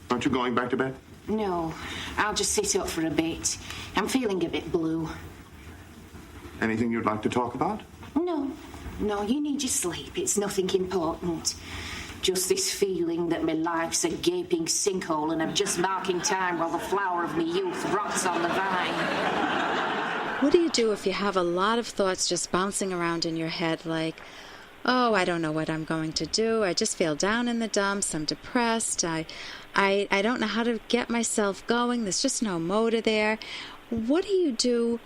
Aren't you going back to bed? No, I'll just sit up for a bit. I'm feeling a bit blue. Anything you'd like to talk about? No, you need your sleep. It's nothing important. Just this feeling that my life's a gaping sinkhole and I'm just marking time while the flower of my youth rots on the vine. What do you do if you have a lot of thoughts just bouncing around in your head like, oh, I don't know what I'm going to do. I just feel down in the dumps. I'm depressed. I don't know how to get myself going. There's just no motor there. What do you do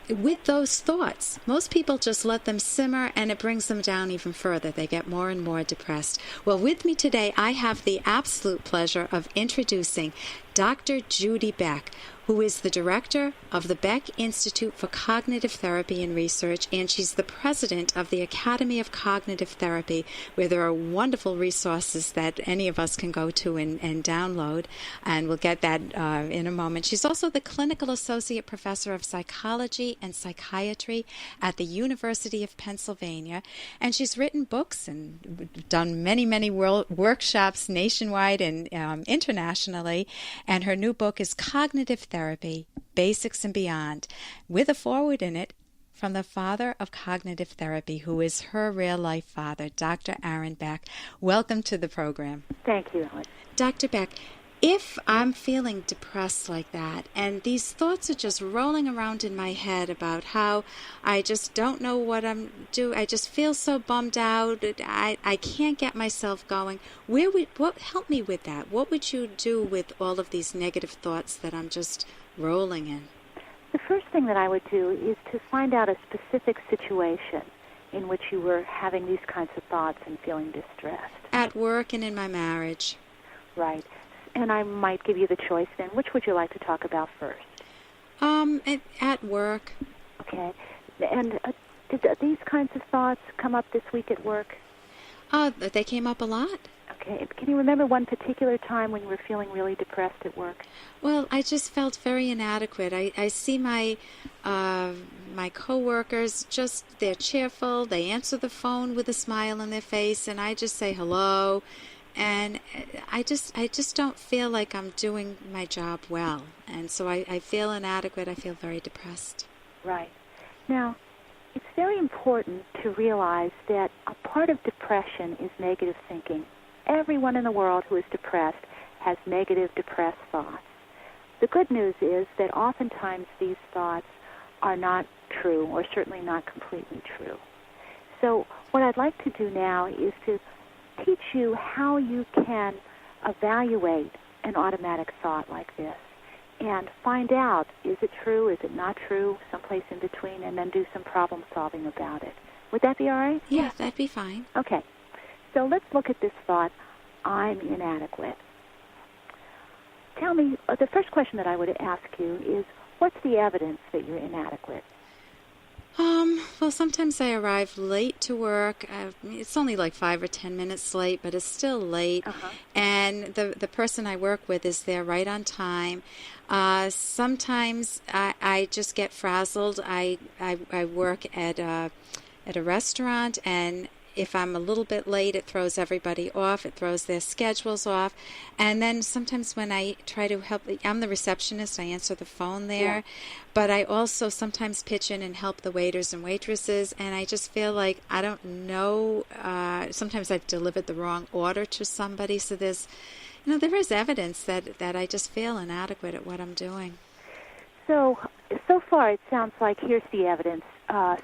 with those thoughts? Most people just let them simmer and it brings them down even further. They get more and more depressed. Well, with me today, I have the absolute pleasure of introducing Dr. Judy Beck, who is the director of the Beck Institute for Cognitive Therapy and Research, and she's the president of the Academy of Cognitive Therapy, where there are wonderful resources that any of us can go to and download, and we'll get that in a moment. She's also the clinical associate professor of psychology and psychiatry at the University of Pennsylvania, and she's written books and done many workshops nationwide and internationally, and her new book is Cognitive Therapy, Basics and Beyond, with a foreword in it from the father of cognitive therapy, who is her real-life father, Dr. Aaron Beck. Welcome to the program. Thank you, Ellen. Dr. Beck, if I'm feeling depressed like that, and these thoughts are just rolling around in my head about how I just don't know what I'm doing, I just feel so bummed out, I can't get myself going, what help me with that? What would you do with all of these negative thoughts that I'm just rolling in? The first thing that I would do is to find out a specific situation in which you were having these kinds of thoughts and feeling distressed. At work and in my marriage. Right. And I might give you the choice then. Which would you like to talk about first? At work. Okay. And did these kinds of thoughts come up this week at work? They came up a lot. Okay. Can you remember one particular time when you were feeling really depressed at work? Well, I just felt very inadequate. I see my coworkers, they're cheerful. They answer the phone with a smile on their face, and I just say hello. And I just don't feel like I'm doing my job well. And so I feel inadequate. I feel very depressed. Right. Now, it's very important to realize that a part of depression is negative thinking. Everyone in the world who is depressed has negative, depressed thoughts. The good news is that oftentimes these thoughts are not true, or certainly not completely true. So what I'd like to do now is to teach you how you can evaluate an automatic thought like this and find out, is it true, is it not true, someplace in between, and then do some problem solving about it. Would that be all right? Yeah, that'd be fine. Okay. So let's look at this thought, I'm inadequate. Tell me, the first question that I would ask you is, what's the evidence that you're inadequate? Well, sometimes I arrive late to work. It's only like 5 or 10 minutes late, but it's still late. Uh-huh. And the person I work with is there right on time. Sometimes I just get frazzled. I work at a restaurant, and if I'm a little bit late, it throws everybody off. It throws their schedules off. And then sometimes when I try to help, I'm the receptionist. I answer the phone there. Yeah. But I also sometimes pitch in and help the waiters and waitresses. And I just feel like I don't know. Sometimes I've delivered the wrong order to somebody. So there is evidence that I just feel inadequate at what I'm doing. So far it sounds like, here's the evidence.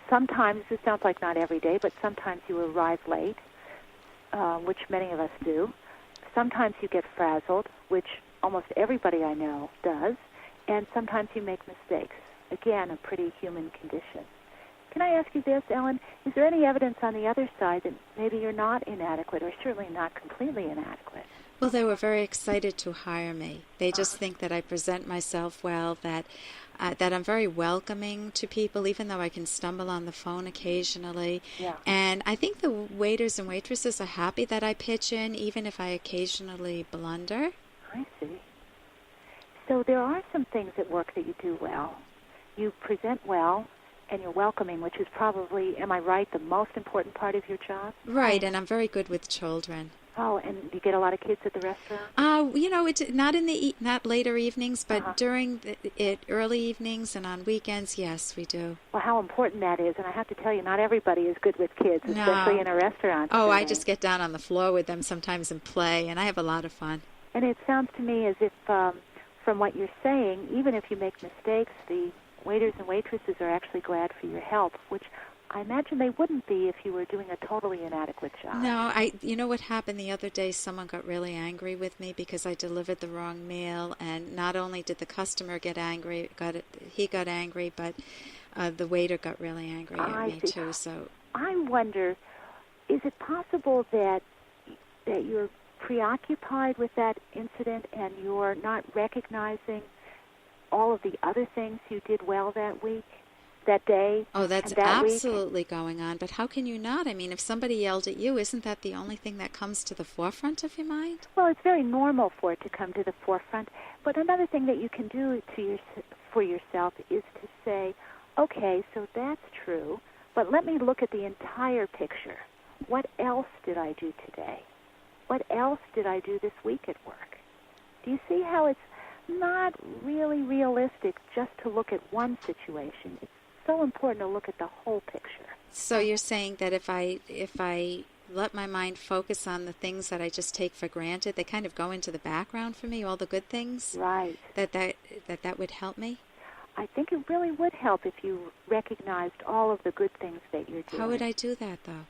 Sometimes, it sounds like not every day, but sometimes you arrive late, which many of us do. Sometimes you get frazzled, which almost everybody I know does. And sometimes you make mistakes. Again, a pretty human condition. Can I ask you this, Ellen? Is there any evidence on the other side that maybe you're not inadequate, or certainly not completely inadequate? Well, they were very excited to hire me. They just think that I present myself well, that I'm very welcoming to people, even though I can stumble on the phone occasionally. Yeah. And I think the waiters and waitresses are happy that I pitch in, even if I occasionally blunder. I see. So there are some things at work that you do well. You present well, and you're welcoming, which is probably, am I right, the most important part of your job? Right, and I'm very good with children. Oh, and you get a lot of kids at the restaurant? It's not later evenings, but during early evenings and on weekends, yes, we do. Well, how important that is, and I have to tell you, not everybody is good with kids, especially in a restaurant. Oh, I just get down on the floor with them sometimes and play, and I have a lot of fun. And it sounds to me as if, from what you're saying, even if you make mistakes, the waiters and waitresses are actually glad for your help, which I imagine they wouldn't be if you were doing a totally inadequate job. No, you know what happened the other day? Someone got really angry with me because I delivered the wrong meal, and not only did the customer get angry, he got angry, but the waiter got really angry at me too. So I wonder, is it possible that you're preoccupied with that incident and you're not recognizing all of the other things you did well that week? That day? Oh, that's absolutely going on. But how can you not? I mean, if somebody yelled at you, isn't that the only thing that comes to the forefront of your mind? Well, it's very normal for it to come to the forefront. But another thing that you can do for yourself is to say, okay, so that's true, but let me look at the entire picture. What else did I do today? What else did I do this week at work? Do you see how it's not really realistic just to look at one situation? It's so important to look at the whole picture. So you're saying that if I let my mind focus on the things that I just take for granted, they kind of go into the background for me, all the good things? Right. That would help me? I think it really would help if you recognized all of the good things that you're doing. How would I do that, though?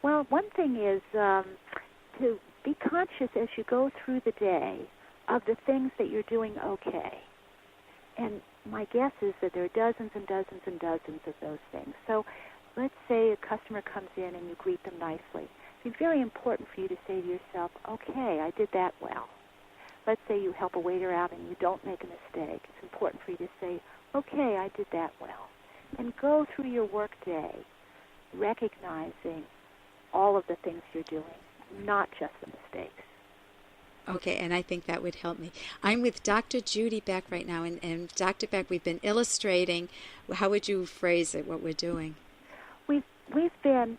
Well, one thing is to be conscious as you go through the day of the things that you're doing okay. And my guess is that there are dozens and dozens and dozens of those things. So let's say a customer comes in and you greet them nicely. It's very important for you to say to yourself, okay, I did that well. Let's say you help a waiter out and you don't make a mistake. It's important for you to say, okay, I did that well. And go through your work day recognizing all of the things you're doing, not just the mistakes. Okay, and I think that would help me. I'm with Dr. Judy Beck right now, and Dr. Beck, we've been illustrating. How would you phrase it, what we're doing? We've been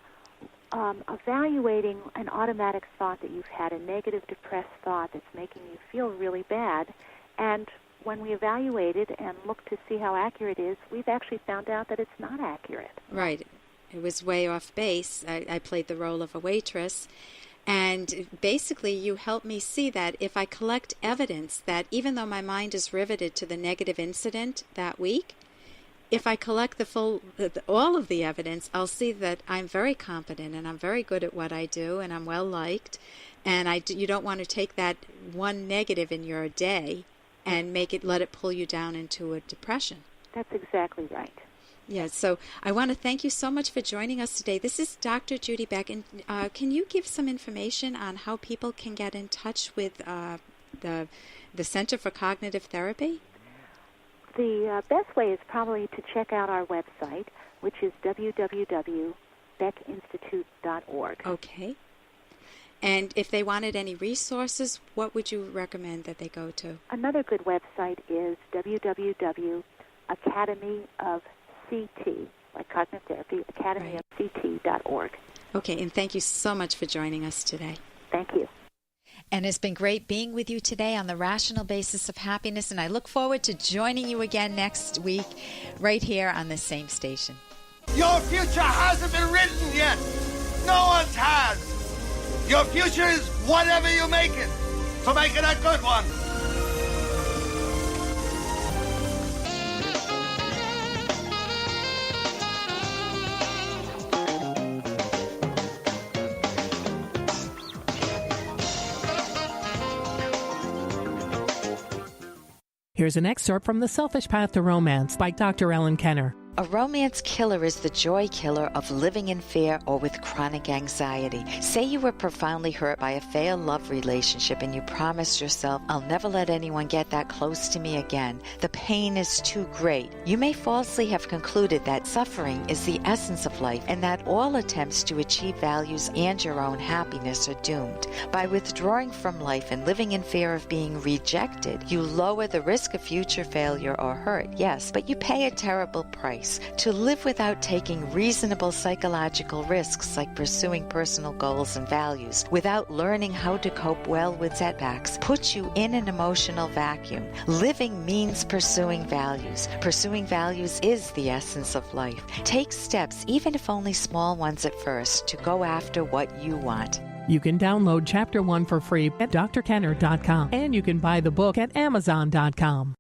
evaluating an automatic thought that you've had, a negative, depressed thought that's making you feel really bad. And when we evaluated and looked to see how accurate it is, we've actually found out that it's not accurate. Right. It was way off base. I played the role of a waitress. And basically, you help me see that if I collect evidence that even though my mind is riveted to the negative incident that week, if I collect all of the evidence, I'll see that I'm very competent and I'm very good at what I do and I'm well liked. And you don't want to take that one negative in your day and let it pull you down into a depression. That's exactly right. Yes, so I want to thank you so much for joining us today. This is Dr. Judy Beck, and can you give some information on how people can get in touch with the Center for Cognitive Therapy? The best way is probably to check out our website, which is www.beckinstitute.org. Okay. And if they wanted any resources, what would you recommend that they go to? Another good website is www.academyofct, like cognitive therapy, academyofct.org. Okay, and thank you so much for joining us today. Thank you. And it's been great being with you today on the Rational Basis of Happiness, and I look forward to joining you again next week right here on this same station. Your future hasn't been written yet. No one's has. Your future is whatever you make it, so make it a good one. Here's an excerpt from The Selfish Path to Romance by Dr. Ellen Kenner. A romance killer is the joy killer of living in fear or with chronic anxiety. Say you were profoundly hurt by a failed love relationship and you promised yourself, I'll never let anyone get that close to me again. The pain is too great. You may falsely have concluded that suffering is the essence of life and that all attempts to achieve values and your own happiness are doomed. By withdrawing from life and living in fear of being rejected, you lower the risk of future failure or hurt, yes, but you pay a terrible price. choice to live without taking reasonable psychological risks like pursuing personal goals and values, without learning how to cope well with setbacks, puts you in an emotional vacuum. Living means pursuing values. Pursuing values is the essence of life. Take steps, even if only small ones at first, to go after what you want. You can download Chapter 1 for free at drkenner.com, and you can buy the book at amazon.com.